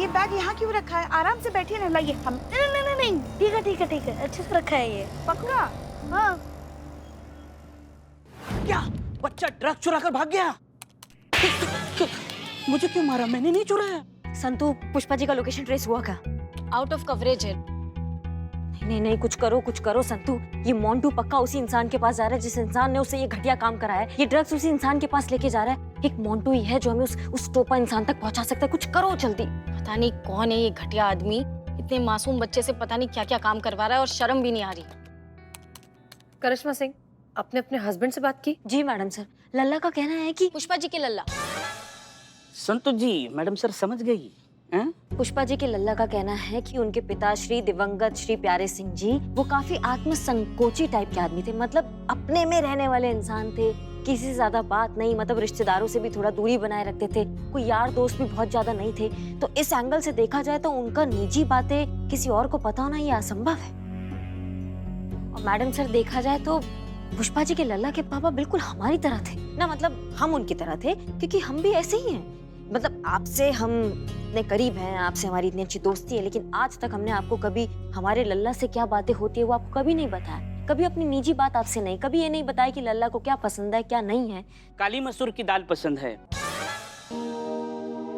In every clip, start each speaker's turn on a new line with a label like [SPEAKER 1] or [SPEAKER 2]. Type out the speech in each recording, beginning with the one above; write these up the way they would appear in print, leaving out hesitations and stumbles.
[SPEAKER 1] ये बैग यहाँ क्यों रखा है? आराम से बैठिए ना, लाइए हम।
[SPEAKER 2] नहीं नहीं नहीं नहीं, ठीक है ठीक है ठीक है, अच्छे से रखा है ये।
[SPEAKER 1] पक्का? हाँ।
[SPEAKER 3] क्या बच्चा ड्रग चुरा कर भाग गया? मुझे क्यों मारा? मैंने नहीं चुराया।
[SPEAKER 4] संतु, पुष्पा जी का लोकेशन ट्रेस हुआ क्या?
[SPEAKER 2] आउट ऑफ कवरेज है।
[SPEAKER 4] नहीं नहीं, कुछ करो संतु। ये मोंटू पक्का उसी इंसान के पास जा रहा है जिस इंसान ने उससे ये घटिया काम कराया है। ये ड्रग्स उसी इंसान के पास लेके जा रहा है। एक मोंटू ही है जो हमें उस टोपा इंसान तक पहुंचा सकता है। कुछ करो जल्दी।
[SPEAKER 2] पता नहीं कौन है ये घटिया आदमी, इतने मासूम बच्चे से पता नहीं क्या क्या काम करवा रहा है और शर्म भी नहीं आ रही।
[SPEAKER 5] करिश्मा सिंह, आपने अपने हस्बैंड से बात की?
[SPEAKER 4] जी मैडम सर, लल्ला का कहना है कि
[SPEAKER 2] पुष्पा जी के लल्ला।
[SPEAKER 3] संतु जी, मैडम सर समझ गई।
[SPEAKER 4] पुष्पा जी के लल्ला का कहना है कि उनके पिताश्री दिवंगत श्री प्यारे सिंह जी वो काफी आत्मसंकोची टाइप के आदमी थे। मतलब अपने में रहने वाले इंसान थे, किसी से ज्यादा बात नहीं, मतलब रिश्तेदारों से भी थोड़ा दूरी बनाए रखते थे, कोई यार दोस्त भी बहुत ज्यादा नहीं थे। तो इस एंगल से देखा जाए तो उनका निजी बातें किसी और को पता होना ये असंभव है। और मैडम सर, देखा जाए तो पुष्पा जी के लल्ला के पापा बिल्कुल हमारी तरह थे ना, मतलब हम उनकी तरह थे, क्योंकि हम भी ऐसे ही हैं। मतलब आपसे हम इतने करीब हैं, आपसे हमारी इतनी अच्छी दोस्ती है, लेकिन आज तक हमने आपको कभी हमारे लल्ला से क्या बातें होती है वो आपको कभी नहीं बताया। कभी अपनी निजी बात आपसे नहीं, कभी ये नहीं बताया कि लल्ला को क्या पसंद है क्या नहीं है।
[SPEAKER 3] काली मसूर की दाल पसंद है,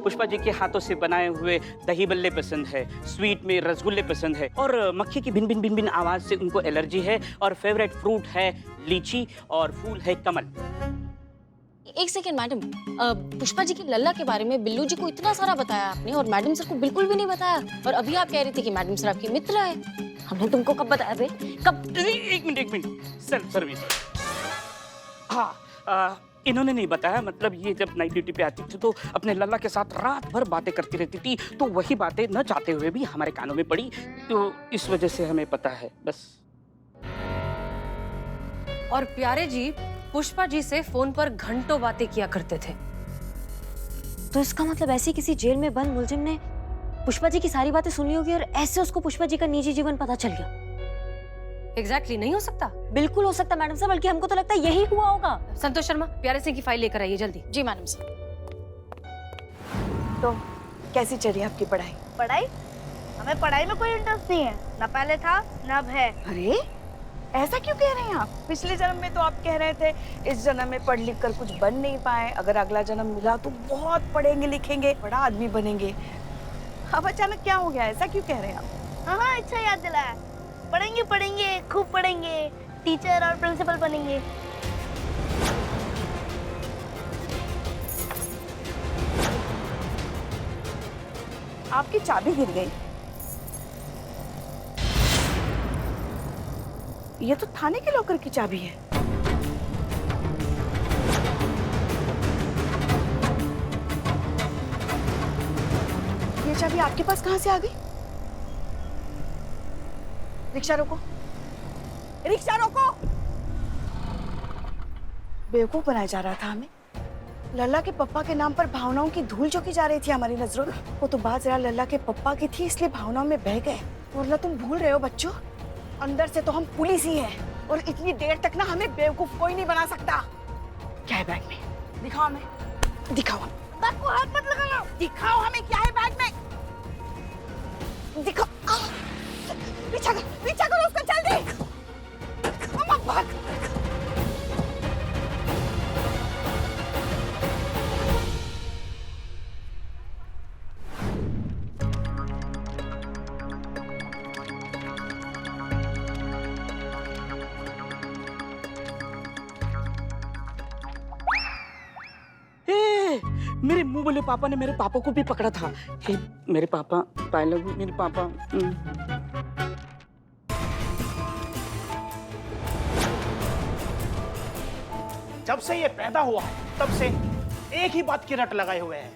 [SPEAKER 3] पुष्पा जी के हाथों से बनाए हुए दही बल्ले पसंद है, स्वीट में रसगुल्ले पसंद है, और मक्खी की भिन भिन भिन भिन आवाज से उनको एलर्जी है, और फेवरेट फ्रूट है लीची, और फूल है कमल।
[SPEAKER 2] एक सेकेंड मैडम, पुष्पा जी के लल्ला के बारे में बिल्लू जी को इतना सारा बताया आपने और मैडम सर को बिल्कुल भी नहीं बताया, और अभी आप कह रहे थे कि मैडम सर आपकी मित्र है।
[SPEAKER 4] हमने तुमको कब बताया बे? कब?
[SPEAKER 3] एक मिनट, सेल्फ सर्विस। हाँ, इन्होंने नहीं बताया। मतलब ये जब नाइट ड्यूटी पे आती थी तो अपने लल्ला के साथ रात भर बातें करती रहती थी, तो वही बातें न चाहते हुए भी हमारे कानों में पड़ी, तो इस वजह से हमें पता है बस।
[SPEAKER 5] और प्यारे जी पुष्पा जी से फोन पर घंटों बातें किया करते थे।
[SPEAKER 4] तो इसका मतलब ऐसे किसी जेल में बंद मुलजिम ने पुष्पा जी की सारी बातें सुनी होगी और ऐसे उसको पुष्पा जी का निजी जीवन पता चल गया।
[SPEAKER 5] एग्जैक्टली नहीं हो सकता?
[SPEAKER 4] बिल्कुल हो सकता मैडम साहब, बल्कि हमको तो लगता है यही हुआ होगा।
[SPEAKER 5] संतोष शर्मा, प्यारे सिंह की फाइल लेकर आइए जल्दी।
[SPEAKER 2] जी मैडम सर।
[SPEAKER 1] तो कैसी चल रही है आपकी पढ़ाई?
[SPEAKER 2] पढ़ाई? हमें पढ़ाई में कोई इंटरेस्ट नहीं है, ना पहले था ना अब है।
[SPEAKER 1] अरे ऐसा क्यों कह रहे हैं आप? पिछले जन्म में तो आप कह रहे थे इस जन्म में पढ़ लिख कर कुछ बन नहीं पाए, अगर अगला जन्म मिला तो बहुत पढ़ेंगे लिखेंगे, बड़ा आदमी बनेंगे। अब अचानक क्या हो गया? ऐसा क्यों कह रहे हैं आप?
[SPEAKER 2] हाँ, अच्छा याद दिलाया। पढ़ेंगे पढ़ेंगे, खूब पढ़ेंगे, टीचर और प्रिंसिपल बनेंगे।
[SPEAKER 1] आपकी चाबी गिर गई। ये तो थाने के लॉकर की चाबी है। ये चाबी आपके पास कहां से आ गई? रिक्शा रोको, रिक्शा रोको। बेवकूफ बनाया जा रहा था हमें। लल्ला के पप्पा के नाम पर भावनाओं की धूल झोंकी जा रही थी हमारी नजरों में। वो तो बात जरा लल्ला के पप्पा की थी, इसलिए भावनाओं में बह गए। वरना तुम भूल रहे हो बच्चों, अंदर से तो हम पुलिस ही हैं, और इतनी देर तक ना हमें बेवकूफ कोई नहीं बना सकता। क्या है बैग में? दिखाओ हमें, दिखाओ। बैग को हाथ मत लगाना, दिखाओ हमें क्या है बैग में, दिखाओ। पीछा करो उसका, जल्दी। मम्मा भाग।
[SPEAKER 3] मेरे मुंह बोले पापा ने मेरे पापा को भी पकड़ा था। हे मेरे पापा, आई लव यू मेरे पापा।
[SPEAKER 6] जब से ये पैदा हुआ है तब से एक ही बात की रट लगाए हुए हैं,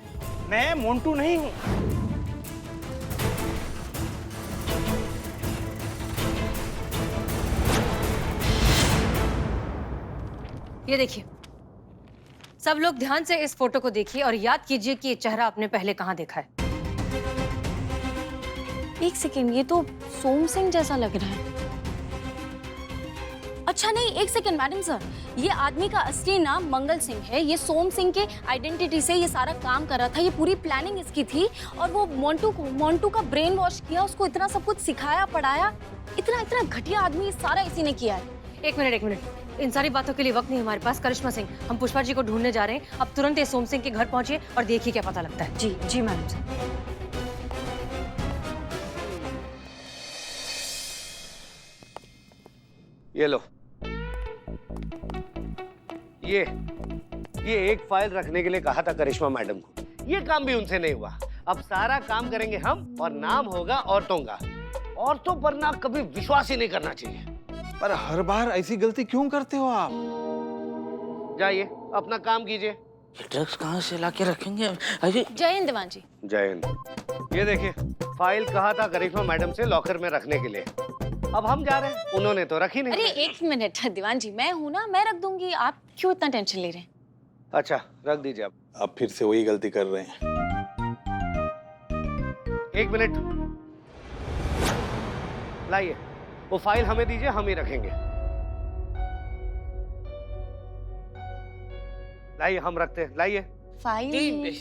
[SPEAKER 6] मैं मोंटू नहीं हूं।
[SPEAKER 5] ये देखिए, सब लोग ध्यान से इस फोटो को देखिए और याद कीजिए कि ये चेहरा आपने पहले कहां देखा है।
[SPEAKER 2] एक सेकेंड, ये तो सोम सिंह जैसा लग रहा है। अच्छा नहीं, एक सेकंड मैडम सर, ये आदमी का असली नाम मंगल सिंह है। ये सोम सिंह के आइडेंटिटी से ये सारा काम कर रहा था। ये पूरी प्लानिंग इसकी थी और वो मोंटू का ब्रेन वॉश किया, उसको इतना सब कुछ सिखाया पढ़ाया। इतना घटिया आदमी सारा इसी ने किया है।
[SPEAKER 5] एक मिनट, इन सारी बातों के लिए वक्त नहीं हमारे पास। करिश्मा सिंह, हम पुष्पा जी को ढूंढने जा रहे हैं। अब तुरंत ये सोम सिंह के घर पहुंचिए और देखिए क्या पता लगता है।
[SPEAKER 4] जी जी मैडम सर।
[SPEAKER 7] ये लो, ये एक फाइल रखने के लिए कहा था करिश्मा मैडम को। ये काम भी उनसे नहीं हुआ। अब सारा काम करेंगे हम और नाम होगा औरतों का। औरतों पर ना कभी विश्वास ही नहीं करना चाहिए।
[SPEAKER 8] पर हर बार ऐसी गलती क्यों करते हो आप?
[SPEAKER 7] जाइए अपना काम कीजिए।
[SPEAKER 3] ये ड्रग्स कहाँ से लाके रखेंगे? अरे
[SPEAKER 2] जय हिंद दीवान जी।
[SPEAKER 7] जय हिंद। ये देखिए, फाइल कहा था करिश्मा मैडम से लॉकर में रखने के लिए। अब हम जा रहे हैं, उन्होंने तो रखी नहीं।
[SPEAKER 2] अरे एक मिनट दीवान जी, मैं हूँ ना, मैं रख दूंगी। आप क्यों इतना टेंशन ले रहे हैं?
[SPEAKER 7] अच्छा, रख दीजिए आप।
[SPEAKER 8] अब फिर से वही गलती कर रहे हैं।
[SPEAKER 7] एक मिनट, लाइए वो फाइल हमें दीजिए, हम ही रखेंगे। लाइए, हम रखते हैं। लाइए।
[SPEAKER 2] फाइल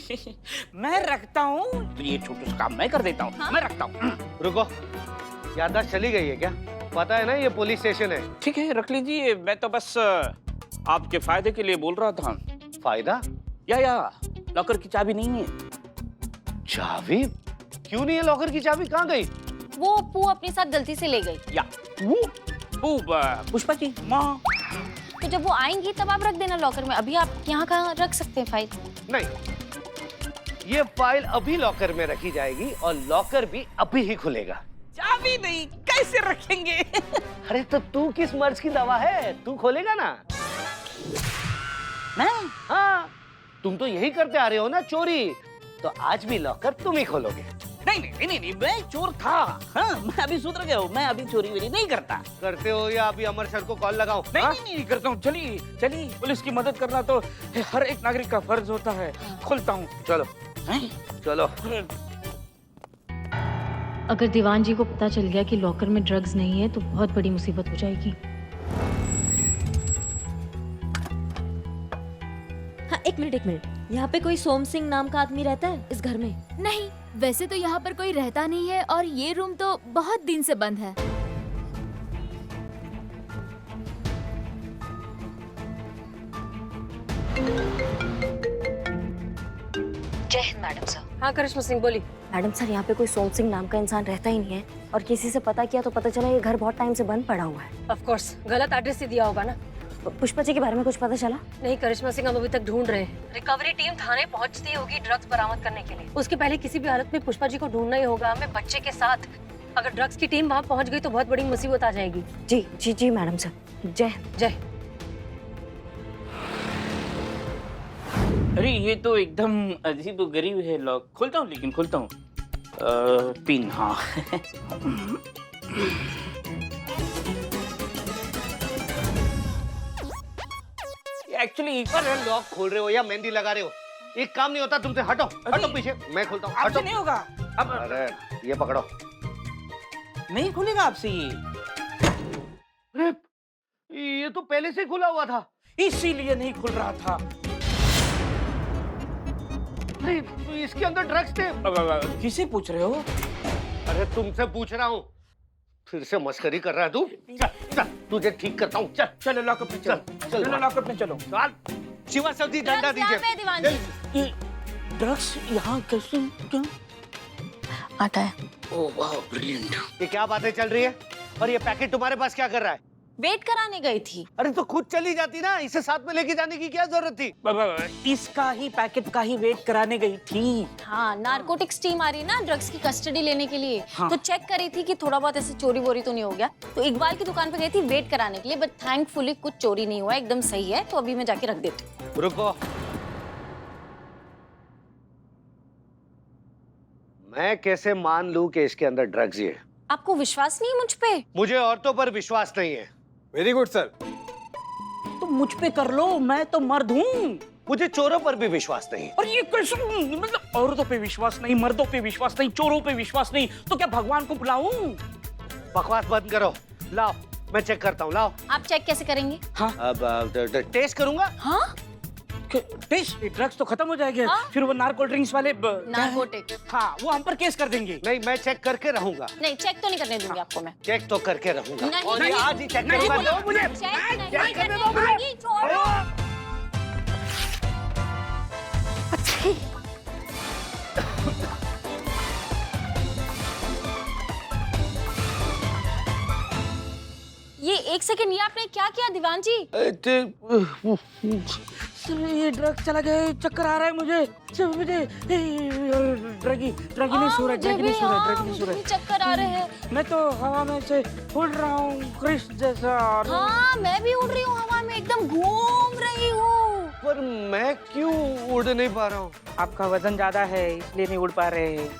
[SPEAKER 3] मैं रखता हूँ तो ये छोटा सा काम मैं कर देता हूँ। मैं रखता हूँ।
[SPEAKER 7] रुको, याददाश्त चली गई है क्या? पता है ना ये पुलिस स्टेशन है।
[SPEAKER 3] ठीक है, रख लीजिए। मैं तो बस आपके फायदे के लिए बोल रहा था।
[SPEAKER 7] फायदा?
[SPEAKER 3] या लॉकर की चाबी नहीं है।
[SPEAKER 7] चाबी? क्यों नहीं है लॉकर की चाबी? कहाँ गई?
[SPEAKER 2] वो पू अपने साथ गलती से ले गई।
[SPEAKER 3] या पुष्पा जी माँ।
[SPEAKER 2] तो जब वो आएंगी तब आप रख देना लॉकर में। अभी आप यहाँ कहाँ रख सकते हैं फाइल?
[SPEAKER 7] नहीं, ये फाइल अभी लॉकर में रखी जाएगी और लॉकर भी अभी ही खुलेगा।
[SPEAKER 3] चाबी नहीं, कैसे रखेंगे?
[SPEAKER 7] अरे तो तू किस मर्ज की दवा है? तू खोलेगा ना?
[SPEAKER 3] मैं?
[SPEAKER 7] हाँ, तुम तो यही करते आ रहे हो ना, चोरी। तो आज भी लॉकर तुम ही खोलोगे।
[SPEAKER 3] नहीं, मैं चोर था। हाँ, मैं अभी सुधर गया हूँ। मैं अभी चोरी वोरी नहीं करता।
[SPEAKER 7] करते हो या अभी अमर सर को कॉल लगाऊं?
[SPEAKER 3] नहीं करता हूँ। चलिए, पुलिस की मदद करना तो हर एक नागरिक का फर्ज होता है। खुलता हूँ।
[SPEAKER 7] चलो चलो।
[SPEAKER 9] अगर दीवान जी को पता चल गया कि लॉकर में ड्रग्स नहीं है तो बहुत बड़ी मुसीबत हो जाएगी।
[SPEAKER 4] हाँ, एक मिनट। यहाँ पे कोई सोम सिंह नाम का आदमी रहता है इस घर में?
[SPEAKER 10] नहीं, वैसे तो यहाँ पर कोई रहता नहीं है और ये रूम तो बहुत दिन से बंद है।
[SPEAKER 4] जय हिंद मैडम सर।
[SPEAKER 5] हाँ करिश्मा सिंह, बोली।
[SPEAKER 4] मैडम सर, यहाँ पे कोई सोम सिंह नाम का इंसान रहता ही नहीं है और किसी से पता किया तो पता चला ये घर बहुत टाइम से बंद पड़ा हुआ है।
[SPEAKER 5] ऑफ कोर्स गलत एड्रेस ही दिया होगा ना।
[SPEAKER 4] पुष्पा जी के बारे में कुछ पता चला?
[SPEAKER 5] नहीं करिश्मा सिंह, हम अभी तक ढूंढ रहे हैं। रिकवरी टीम थाने पहुंचती होगी ड्रग्स बरामद करने के लिए। उसके पहले किसी भी हालत में पुष्पा जी को ढूंढना ही होगा, हमें बच्चे के साथ। अगर ड्रग्स की टीम वहां पहुंच गई तो बहुत बड़ी मुसीबत आ जाएगी।
[SPEAKER 4] जी मैडम सर। जय
[SPEAKER 5] जय।
[SPEAKER 3] अरे ये तो एकदम अजीब गरीब है। लॉक खोलता हूँ, लेकिन खोलता हूँ। पिन, हाँ। एक्चुअली
[SPEAKER 7] अरे लॉक खोल रहे हो या मेहंदी लगा रहे हो? एक काम नहीं होता तुमसे। हटो पीछे, मैं खोलता हूँ।
[SPEAKER 3] आपसे नहीं होगा। अब
[SPEAKER 7] अरे ये पकड़ो।
[SPEAKER 3] नहीं खुलेगा आपसे ये।
[SPEAKER 7] अरे ये तो पहले से खुला हुआ था।
[SPEAKER 3] इसीलिए नहीं खुल रहा था।
[SPEAKER 7] अरे तो इसके अंदर ड्रग्स थे।
[SPEAKER 3] किसे पूछ रहे हो?
[SPEAKER 7] अरे तुमसे पूछ रहा हूँ। फिर से मस्करी कर रहा है तू? चल, तुझे ठीक करता हूँ।
[SPEAKER 3] चलो लॉकअप में चलो लॉकअप में चलो।
[SPEAKER 7] शिवा सब्जी डंडा दीजिए।
[SPEAKER 2] दीवान जी।
[SPEAKER 3] ये ड्रग्स यहाँ कैसे क्यों
[SPEAKER 2] आता है?
[SPEAKER 3] ओह वाह, ब्रिलियंट।
[SPEAKER 7] ये क्या बातें चल रही है? और ये पैकेट तुम्हारे पास क्या कर रहा है?
[SPEAKER 2] वेट कराने गई थी।
[SPEAKER 7] अरे तो खुद चली जाती ना, इसे साथ में लेके जाने की क्या जरूरत थी?
[SPEAKER 3] इसका ही पैकेट का ही वेट कराने गई थी।
[SPEAKER 2] हाँ, नारकोटिक्स टीम आ रही ना ड्रग्स की कस्टडी लेने के लिए।
[SPEAKER 3] हाँ।
[SPEAKER 2] तो चेक करी थी कि थोड़ा बहुत ऐसे चोरी वोरी तो नहीं हो गया। तो इकबाल की दुकान पे गई थी वेट कराने के लिए, बट थैंकफुली कुछ चोरी नहीं हुआ, एकदम सही है। तो अभी मैं जाके रख देती हूँ।
[SPEAKER 7] रुको, मैं कैसे मान लूं कि इसके अंदर ड्रग्स ही है?
[SPEAKER 2] आपको विश्वास नहीं है मुझ पे?
[SPEAKER 7] मुझे औरतों पर विश्वास नहीं है।
[SPEAKER 8] Very good sir.
[SPEAKER 3] तो मुझ पे कर लो, मैं तो मर्द हूँ।
[SPEAKER 7] मुझे चोरों पर भी विश्वास नहीं।
[SPEAKER 3] और ये कैसे? मतलब औरतों पे विश्वास नहीं, मर्दों पे विश्वास नहीं, चोरों पे विश्वास नहीं, तो क्या भगवान को बुलाऊं?
[SPEAKER 7] बकवास बंद करो। लाओ मैं चेक करता हूँ, लाओ।
[SPEAKER 2] आप चेक कैसे करेंगे?
[SPEAKER 7] अब टेस्ट करूंगा।
[SPEAKER 2] हाँ
[SPEAKER 3] टेस्ट ड्रग्स तो खत्म हो जाएंगे।
[SPEAKER 2] हाँ?
[SPEAKER 3] फिर वो नार्को ड्रिंक्स वाले
[SPEAKER 2] नार्कोटिक।
[SPEAKER 3] हाँ, वो हम पर केस कर देंगे।
[SPEAKER 7] नहीं, मैं चेक करके रहूंगा।
[SPEAKER 2] नहीं, चेक तो नहीं करने दूंगी आपको मैं।
[SPEAKER 7] चेक तो करके रहूंगा।
[SPEAKER 2] नहीं,
[SPEAKER 7] और
[SPEAKER 2] नहीं,
[SPEAKER 7] आज ही चेक
[SPEAKER 3] नहीं,
[SPEAKER 7] करूंगा।
[SPEAKER 3] बोलो मुझे।
[SPEAKER 2] चेक नहीं करने दूंगी, छोड़ो। ये एक सेकंड, ये आपने क्या किया दीवान जी?
[SPEAKER 3] ये ड्रग्स चला गया, चक्कर आ रहा है मुझे। ड्रगी नहीं सो रहा, ड्रगी नहीं सो रहा,
[SPEAKER 2] मुझे भी चक्कर आ रहे हैं।
[SPEAKER 3] मैं तो हवा में से उड़ रहा हूँ क्रिश जैसा।
[SPEAKER 2] हाँ, मैं भी उड़ रही हूँ हवा में, एकदम घूम रही हूँ।
[SPEAKER 7] पर मैं क्यों उड़ नहीं पा रहा हूँ?
[SPEAKER 3] आपका वजन ज्यादा है इसलिए नहीं उड़ पा रहे हैं।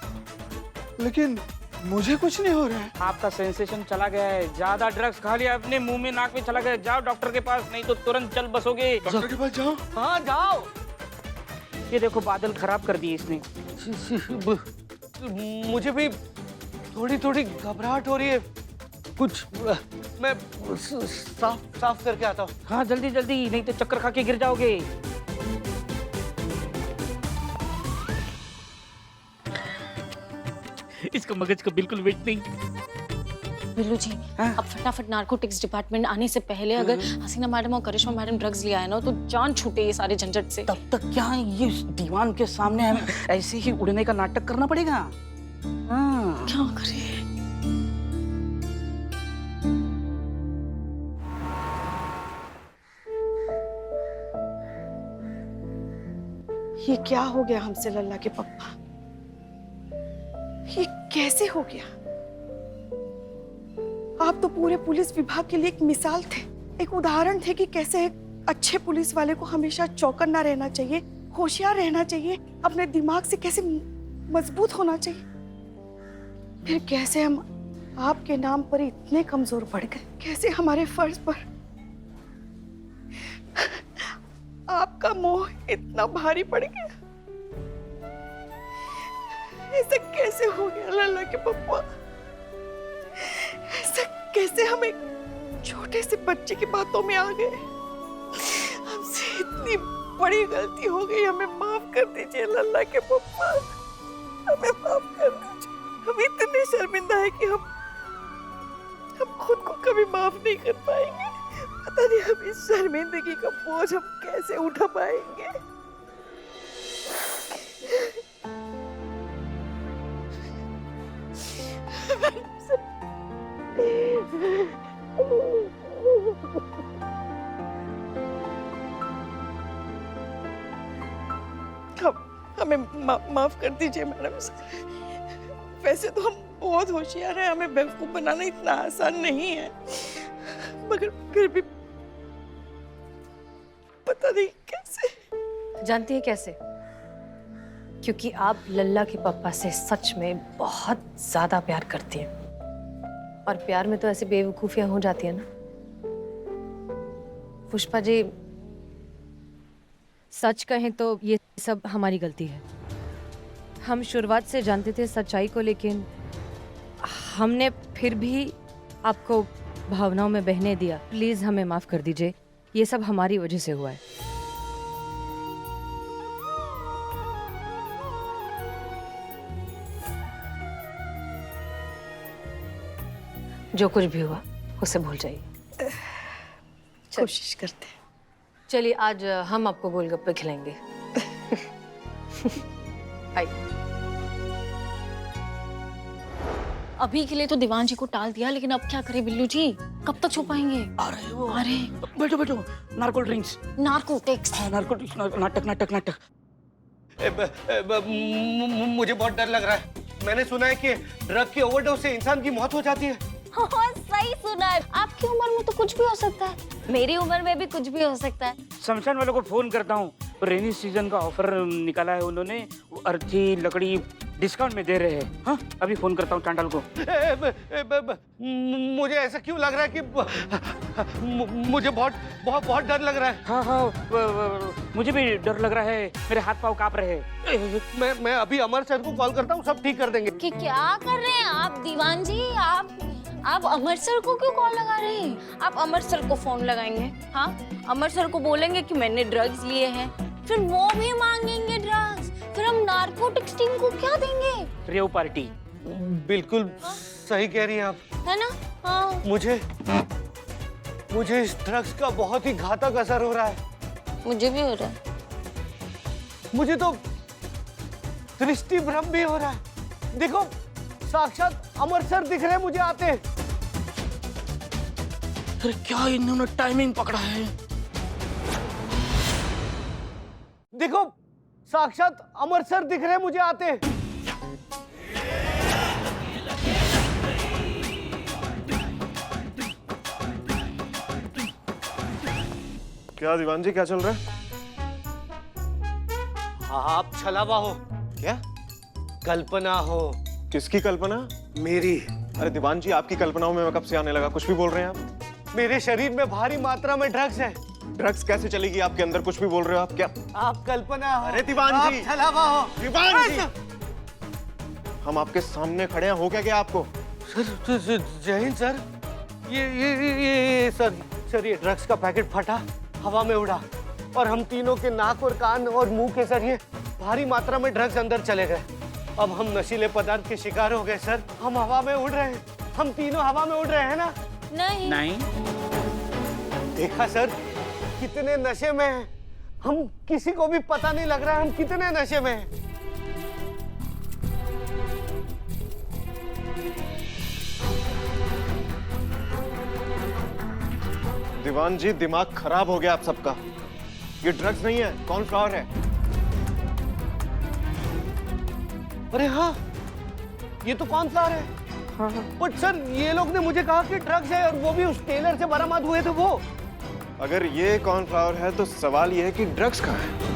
[SPEAKER 8] लेकिन मुझे कुछ नहीं हो रहा है।
[SPEAKER 3] आपका सेंसेशन चला गया है, ज्यादा ड्रग्स खा लिया, अपने मुंह में नाक में चला गया। जाओ डॉक्टर के पास, नहीं तो तुरंत चल बसोगे।
[SPEAKER 8] डॉक्टर के पास जाओ।
[SPEAKER 7] हाँ, जाओ।
[SPEAKER 3] ये देखो बादल खराब कर दिए इसने।
[SPEAKER 7] मुझे भी थोड़ी थोड़ी घबराहट हो रही है। कुछ मैं साफ करके आता हूँ।
[SPEAKER 3] हाँ जल्दी जल्दी, नहीं तो चक्कर खा के गिर जाओगे। इसका मगज का बिल्कुल वेट नहीं।
[SPEAKER 2] बिल्लू जी,
[SPEAKER 3] हाँ?
[SPEAKER 2] अब फटाफट नार्कोटिक्स डिपार्टमेंट आने से पहले अगर हसीना मैडम और करिश्मा मैडम ड्रग्स ले आए ना तो जान छूटे ये सारे झंझट से।
[SPEAKER 3] तब तक क्या ये दीवान के सामने हमें ऐसे ही उड़ने का नाटक करना पड़ेगा। हाँ।
[SPEAKER 2] क्या करें?
[SPEAKER 1] ये क्या हो गया हमसे लल्ला के पप्पा? ये कैसे हो गया? आप तो पूरे पुलिस विभाग के लिए एक मिसाल थे, एक उदाहरण थे कि कैसे एक अच्छे पुलिस वाले को हमेशा चौकन्ना रहना चाहिए, होशियार रहना चाहिए, अपने दिमाग से कैसे मजबूत होना चाहिए। फिर कैसे हम आपके नाम पर इतने कमजोर पड़ गए? कैसे हमारे फर्ज पर आपका मोह इतना भारी पड़ गया? ऐसा कैसे हो गया लल्ला के पप्पा? ऐसा कैसे हम एक छोटे से बच्चे की बातों में आ गए? हमसे इतनी बड़ी गलती हो गई, हमें माफ कर दीजिए लल्ला के पप्पा, हमें माफ कर दीजिए। हम इतने शर्मिंदा है कि हम खुद को कभी माफ नहीं कर पाएंगे। पता नहीं हम इस शर्मिंदगी का बोझ हम कैसे उठा पाएंगे। हमें माफ कर दीजिए मैडम सर। वैसे तो हम बहुत होशियार हैं, हमें बेवकूफ बनाना इतना आसान नहीं है, मगर फिर भी पता नहीं कैसे।
[SPEAKER 5] जानती है कैसे? क्योंकि आप लल्ला के पापा से सच में बहुत ज्यादा प्यार करती हैं, और प्यार में तो ऐसे बेवकूफियां हो जाती है ना। पुष्पा जी, सच कहें तो ये सब हमारी गलती है। हम शुरुआत से जानते थे सच्चाई को, लेकिन हमने फिर भी आपको भावनाओं में बहने दिया। प्लीज हमें माफ कर दीजिए, ये सब हमारी वजह से हुआ है। जो कुछ भी हुआ उसे भूल जाइए।
[SPEAKER 1] कोशिश करते हैं।
[SPEAKER 5] चलिए, आज हम आपको गोलगप्पे खिलाएंगे। आइए।
[SPEAKER 2] अभी के लिए तो दीवान जी को टाल दिया, लेकिन अब क्या करें बिल्लू जी? कब तक छुप पाएंगे?
[SPEAKER 3] अरे वो
[SPEAKER 2] अरे
[SPEAKER 3] बैठो बैठो, नार्को ड्रिंक्स,
[SPEAKER 2] नार्कोटिक्स।
[SPEAKER 3] नार्कोटिक्स, नाटक नाटक नाटक।
[SPEAKER 7] मुझे बहुत डर लग रहा है। मैंने सुना है कि ड्रग की ओवरडोज से इंसान की मौत हो जाती है।
[SPEAKER 2] हाँ, सही सुना है। आपकी उम्र में तो कुछ भी हो सकता है, मेरी उम्र में भी कुछ भी हो सकता है।
[SPEAKER 3] शमशान वालों को फोन करता हूँ, रेनी सीजन का ऑफर निकाला है उन्होंने, वो अर्थी लकड़ी डिस्काउंट में दे रहे हैं। हाँ, अभी फोन करता हूँ चांडाल को।
[SPEAKER 7] मुझे ऐसा क्यों लग रहा है कि मुझे बहुत बहुत बहुत डर लग रहा है।
[SPEAKER 3] हाँ हाँ, मुझे भी डर लग रहा है, मेरे हाथ पाँव कांप रहे हैं।
[SPEAKER 7] मैं अभी अमर सर को कॉल करता हूँ, सब ठीक कर देंगे।
[SPEAKER 2] कि क्या कर रहे हैं आप दीवान जी? आप आप अमर सर को क्यों कॉल लगा रहे हैं? आप अमर सर को फोन लगाएंगे, हाँ? अमर सर को बोलेंगे कि मैंने ड्रग्स लिए हैं, फिर वो भी मांगेंगे ड्रग्स, फिर हम नारकोटिक्स टीम को क्या देंगे?
[SPEAKER 3] Rave party.
[SPEAKER 7] बिल्कुल सही कह रही हैं आप,
[SPEAKER 2] है ना? हाँ।
[SPEAKER 7] मुझे इस ड्रग्स का बहुत ही घातक असर हो रहा है।
[SPEAKER 2] मुझे भी हो रहा है।
[SPEAKER 7] मुझे तो दृष्टि भ्रम भी हो रहा है। देखो, साक्षात अमर सर दिख रहे हैं मुझे आते।
[SPEAKER 3] अरे क्या इन्होंने टाइमिंग पकड़ा है?
[SPEAKER 7] देखो, साक्षात अमर सर दिख रहे हैं मुझे आते।
[SPEAKER 8] क्या दीवान जी, क्या चल रहा है?
[SPEAKER 7] आप छलावा हो
[SPEAKER 8] क्या?
[SPEAKER 7] कल्पना हो।
[SPEAKER 8] किसकी कल्पना?
[SPEAKER 7] मेरी।
[SPEAKER 8] अरे दीवान जी, आपकी कल्पनाओं में मैं कब से आने लगा? कुछ भी बोल रहे हैं आप।
[SPEAKER 7] मेरे शरीर में भारी मात्रा में ड्रग्स है।
[SPEAKER 8] ड्रग्स कैसे चलेगी आपके अंदर? कुछ भी बोल रहे हो आप। क्या
[SPEAKER 7] आप कल्पना हो।
[SPEAKER 8] अरे दीवान जी,
[SPEAKER 7] आप छलावा हो।
[SPEAKER 8] दीवान जी, हम आपके सामने खड़े हैं, हो क्या गया आपको?
[SPEAKER 7] सर, जय हिंद सर। ये सर ये ड्रग्स का पैकेट फटा, हवा में उड़ा और हम तीनों के नाक और कान और मुंह के जरिए भारी मात्रा में ड्रग्स अंदर चले गए। अब हम नशीले पदार्थ के शिकार हो गए सर। हम हवा में उड़ रहे हैं, हम तीनों हवा में उड़ रहे हैं ना?
[SPEAKER 2] नहीं।
[SPEAKER 7] देखा सर, कितने नशे में हैं। हम किसी को भी पता नहीं लग रहा है हम कितने नशे में हैं।
[SPEAKER 8] दीवान जी, दिमाग खराब हो गया आप सबका। ये ड्रग्स नहीं है, कॉर्नफ्लावर है।
[SPEAKER 7] अरे हाँ, ये तो कॉर्नफ्लावर है। हाँ। बट सर, ये लोग ने मुझे कहा कि ड्रग्स है और वो भी उस टेलर से बरामद हुए थे वो।
[SPEAKER 8] अगर ये कॉर्नफ्लावर है तो सवाल ये है कि ड्रग्स कहाँ है?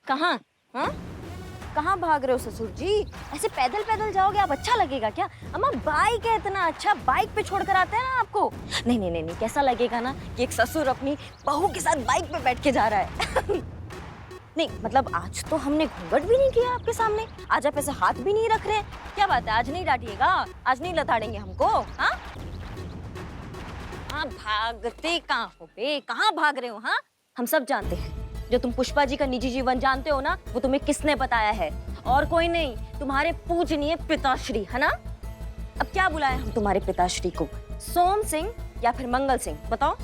[SPEAKER 4] कहाँ? हाँ? कहाँ भाग रहे हो ससुर जी? ऐसे पैदल पैदल जाओगे आप, अच्छा लगेगा क्या? अम्मा, बाइक है, इतना अच्छा बाइक पे छोड़कर आते हैं ना आपको। नहीं नहीं नहीं नहीं, कैसा लगेगा ना कि एक ससुर अपनी बहू के साथ बाइक पे बैठ के जा रहा है। नहीं मतलब आज तो हमने घूंघट भी नहीं किया आपके सामने, आज आप ऐसे हाथ भी नहीं रख रहे। क्या बात है, आज नहीं डांटिएगा? आज नहीं लताड़ेंगे हमको? हाँ हाँ, भागते कहाँ हो बे? कहाँ भाग रहे हो? हाँ, हम सब जानते हैं जो तुम पुष्पा जी का निजी जीवन जानते हो ना, वो तुम्हें किसने बताया है? और कोई नहीं, तुम्हारे पूजनीय पिताश्री, है ना? अब क्या बुलाए हम तुम्हारे पिताश्री को, सोम सिंह या फिर मंगल सिंह? बताओ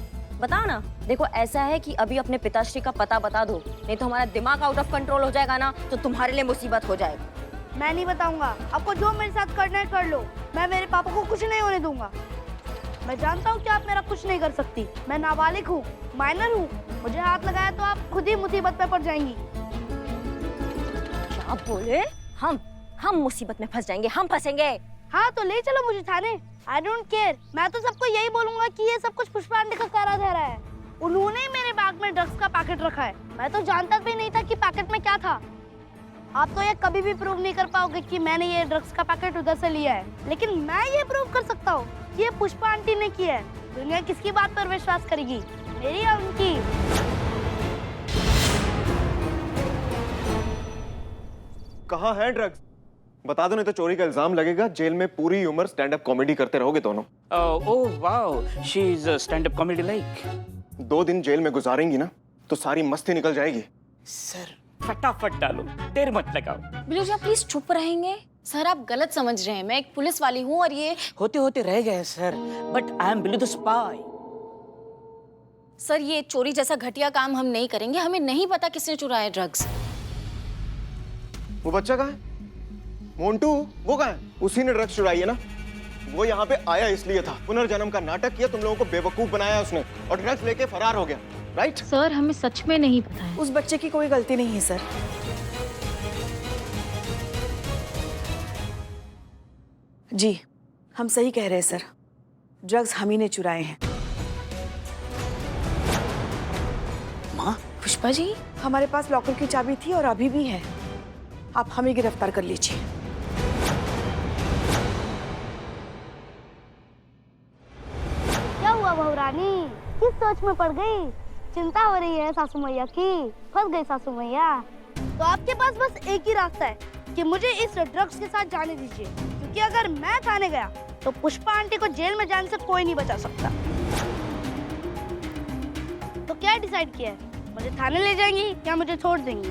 [SPEAKER 4] बताओ ना। देखो ऐसा है कि अभी अपने पिताश्री का पता बता दो, नहीं तो हमारा दिमाग आउट ऑफ कंट्रोल हो जाएगा ना, तो तुम्हारे लिए मुसीबत हो जाएगी।
[SPEAKER 1] मैं नहीं बताऊंगा, आपको जो मेरे साथ करना है कर लो, मैं मेरे पापा को कुछ नहीं होने दूंगा। मैं जानता हूँ कि आप मेरा कुछ नहीं कर सकती, मैं नाबालिग हूँ, माइनर हूँ, मुझे हाथ लगाया तो आप खुद ही मुसीबत में पड़ जाएंगी।
[SPEAKER 4] क्या बोले? हम मुसीबत में फंस जाएंगे? हम फंसेंगे?
[SPEAKER 1] हाँ तो ले चलो मुझे थाने, आई डोंट केयर। मैं तो सबको यही बोलूंगा कि ये सब कुछ पुष्पा आंटी का कारा धरा है, उन्होंने ही मेरे बैग में ड्रग्स का पैकेट रखा है। मैं तो जानता भी नहीं था कि पैकेट में क्या था। आप तो ये कभी भी प्रूव नहीं कर पाओगे कि मैंने ये ड्रग्स का पैकेट उधर से लिया है, लेकिन मैं ये प्रूव कर सकता हूँ कि ये पुष्पा आंटी ने किया है। दुनिया किसकी बात पर विश्वास करेगी, मेरी या उनकी?
[SPEAKER 8] कहाँ है ड्रग्स? बता दो, नहीं तो चोरी का इल्जाम लगेगा, जेल में पूरी उम्र स्टैंड अप कॉमेडी करते रहोगे दोनों।
[SPEAKER 3] Oh wow, she is stand up comedy like.
[SPEAKER 8] 2 दिन जेल में गुजारेंगी ना तो सारी मस्ती निकल जाएगी।
[SPEAKER 3] सर फटाफट डालो, देर मत लगाओ।
[SPEAKER 2] बिलू जी आप प्लीज चुप रहेंगे? सर आप गलत समझ रहे हैं, मैं एक पुलिस वाली हूँ और ये
[SPEAKER 3] होते होते रह गए sir, but I am Billu the spy.
[SPEAKER 2] Sir ये चोरी जैसा घटिया काम हम नहीं करेंगे, हमें नहीं पता किसने चुराया ड्रग्स।
[SPEAKER 8] वो बच्चा कहाँ है? मोंटू, वो कहाँ है? उसी ने ड्रग्स चुराई है ना? वो यहाँ पे आया इसलिए था, पुनर्जन्म का नाटक किया, तुम लोगों को बेवकूफ बनाया उसने और ड्रग्स लेके फरार हो गया, राइट?
[SPEAKER 9] सर हमें सच में नहीं पता है।
[SPEAKER 1] उस बच्चे की कोई गलती नहीं है सर। जी हम सही कह रहे हैं सर, ड्रग्स हम ही ने चुराए हैं।
[SPEAKER 3] माँ
[SPEAKER 2] पुष्पा जी
[SPEAKER 1] हमारे पास लॉकर की चाबी थी और अभी भी है। आप हमें गिरफ्तार कर लीजिए।
[SPEAKER 11] क्या हुआ बहू रानी, किस सोच में पड़ गई? चिंता हो रही है सासू मैया की, फंस गई सासू मैया। तो आपके पास बस एक ही रास्ता है कि मुझे इस ड्रग्स के साथ जाने दीजिए, क्योंकि अगर मैं थाने गया तो पुष्पा आंटी को जेल में जाने से कोई नहीं बचा सकता। तो क्या डिसाइड किया है, मुझे थाने ले जाएंगी या मुझे छोड़ देंगी?